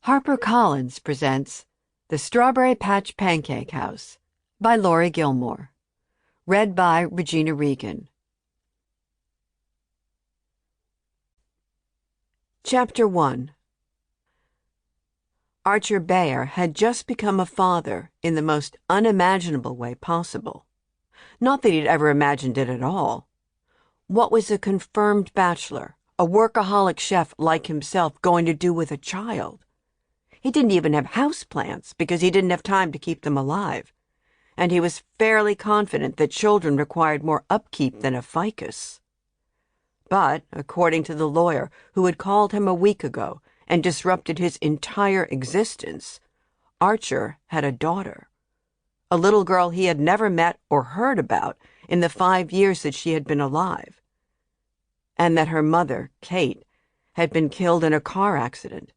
HarperCollins presents The Strawberry Patch Pancake House by Laurie Gilmore. Read by Regina Reagan. Chapter 1. Archer Bayer had just become a father in the most unimaginable way possible. Not that he'd ever imagined it at all. What was a confirmed bachelor, a workaholic chef like himself, going to do with a child? He didn't even have houseplants because he didn't have time to keep them alive. And he was fairly confident that children required more upkeep than a ficus. But, according to the lawyer who had called him a week ago and disrupted his entire existence, Archer had a daughter. A little girl he had never met or heard about in the 5 years that she had been alive. And that her mother, Kate, had been killed in a car accident.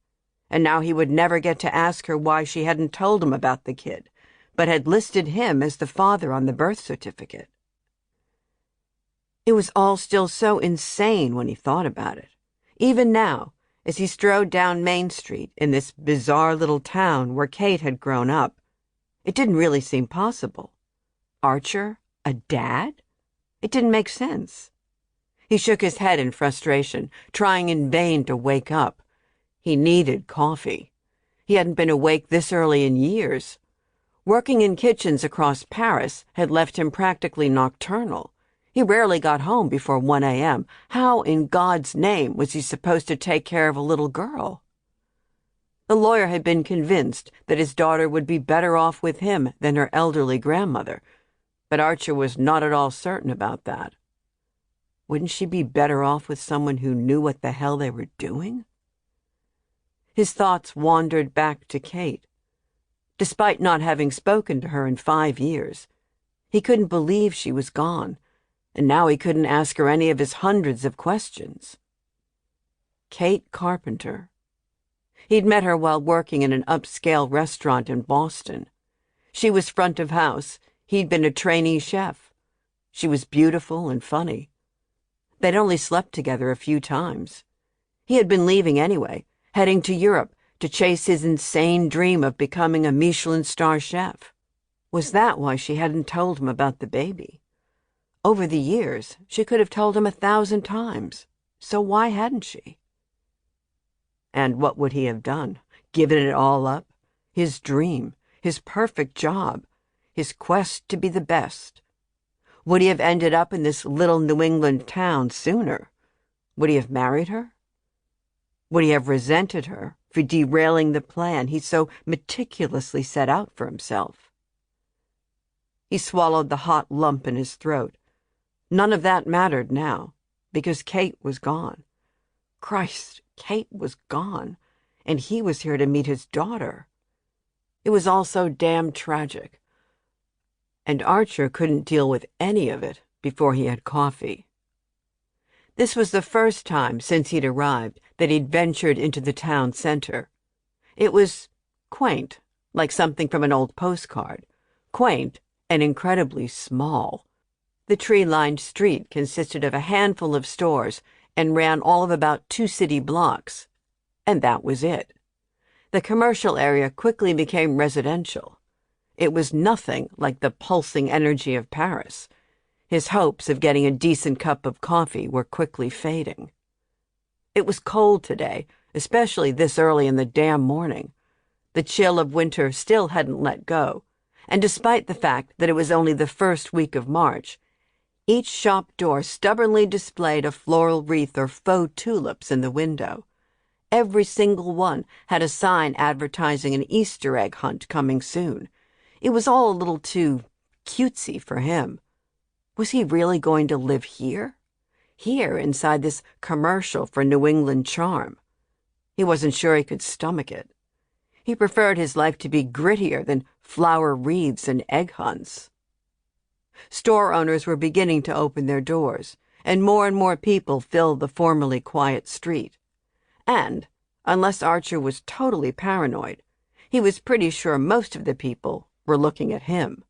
And now he would never get to ask her why she hadn't told him about the kid, but had listed him as the father on the birth certificate. It was all still so insane when he thought about it. Even now, as he strode down Main Street in this bizarre little town where Kate had grown up, it didn't really seem possible. Archer, a dad? It didn't make sense. He shook his head in frustration, trying in vain to wake up. He needed coffee. He hadn't been awake this early in years. Working in kitchens across Paris had left him practically nocturnal. He rarely got home before 1 a.m. How in God's name was he supposed to take care of a little girl? The lawyer had been convinced that his daughter would be better off with him than her elderly grandmother, but Archer was not at all certain about that. Wouldn't she be better off with someone who knew what the hell they were doing? His thoughts wandered back to Kate. Despite not having spoken to her in 5 years, he couldn't believe she was gone, and now he couldn't ask her any of his hundreds of questions. Kate Carpenter. He'd met her while working in an upscale restaurant in Boston. She was front of house. He'd been a trainee chef. She was beautiful and funny. They'd only slept together a few times. He had been leaving anyway, heading to Europe to chase his insane dream of becoming a Michelin star chef. Was that why she hadn't told him about the baby? Over the years, she could have told him 1,000 times. So why hadn't she? And what would he have done? Given it all up? His dream, his perfect job, his quest to be the best. Would he have ended up in this little New England town sooner? Would he have married her? Would he have resented her for derailing the plan he so meticulously set out for himself? He swallowed the hot lump in his throat. None of that mattered now, because Kate was gone. Christ, Kate was gone, and he was here to meet his daughter. It was all so damn tragic. And Archer couldn't deal with any of it before he had coffee. This was the first time since he'd arrived that he'd ventured into the town center. It was quaint, like something from an old postcard. Quaint and incredibly small. The tree-lined street consisted of a handful of stores and ran all of about 2 city blocks. And that was it. The commercial area quickly became residential. It was nothing like the pulsing energy of Paris. His hopes of getting a decent cup of coffee were quickly fading. It was cold today, especially this early in the damn morning. The chill of winter still hadn't let go, and despite the fact that it was only the first week of March, each shop door stubbornly displayed a floral wreath or faux tulips in the window. Every single one had a sign advertising an Easter egg hunt coming soon. It was all a little too cutesy for him. Was he really going to live here? Here, inside this commercial for New England charm? He wasn't sure he could stomach it. He preferred his life to be grittier than flower wreaths and egg hunts. Store owners were beginning to open their doors, and more people filled the formerly quiet street. And, unless Archer was totally paranoid, he was pretty sure most of the people were looking at him.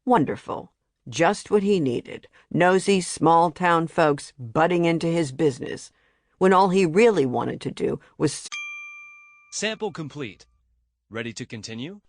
Wonderful. Just what he needed, nosy small-town folks butting into his business, when all he really wanted to do was Sample complete. Ready to continue?